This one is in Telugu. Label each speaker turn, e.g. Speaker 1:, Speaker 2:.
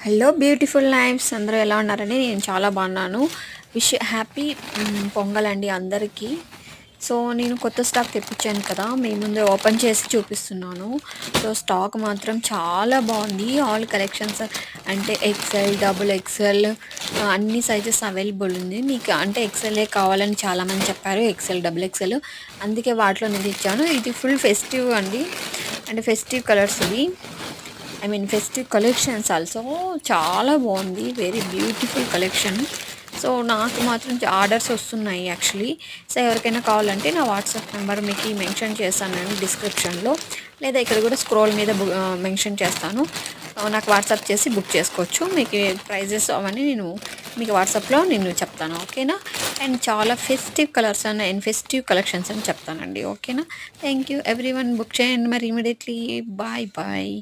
Speaker 1: హలో బ్యూటిఫుల్ లైఫ్స్ అందరూ ఎలా ఉన్నారండి? నేను చాలా బాగున్నాను. హ్యాపీ పొంగల్ అండి అందరికీ. సో నేను కొత్త స్టాక్ తెప్పించాను కదా, మీ ముందే ఓపెన్ చేసి చూపిస్తున్నాను. సో స్టాక్ మాత్రం చాలా బాగుంది. ఆల్ కలెక్షన్స్ అంటే ఎక్సెల్, డబుల్ ఎక్సెల్ అన్ని సైజెస్ అవైలబుల్ ఉంది. మీకు అంటే ఎక్సెలే కావాలని చాలామంది చెప్పారు, ఎక్సెల్, డబుల్ ఎక్సెల్, అందుకే వాటిలో నేను ఇచ్చాను. ఇది ఫుల్ ఫెస్టివ్ అండి, అంటే ఫెస్టివ్ కలర్స్ ఇవి. ఫెస్టివ్ కలెక్షన్స్ ఆల్సో చాలా బాగుంది. Very beautiful collection. సో నాకు మాత్రం ఆర్డర్స్ వస్తున్నాయి యాక్చువల్లీ. సో ఎవరికైనా కావాలంటే నా వాట్సాప్ నెంబర్ మీకు మెన్షన్ చేస్తాను డిస్క్రిప్షన్లో, లేదా ఇక్కడ కూడా స్క్రోల్ మీద మెన్షన్ చేస్తాను. నాకు వాట్సాప్ చేసి బుక్ చేసుకోవచ్చు. మీకు ప్రైజెస్ అవన్నీ నేను మీకు వాట్సాప్లో నేను చెప్తాను, ఓకేనా? అండ్ చాలా festive colours and festive collections అని చెప్తానండి, ఓకేనా? Thank you every one. Book చేయండి మరి ఇమీడియట్లీ. Bye bye.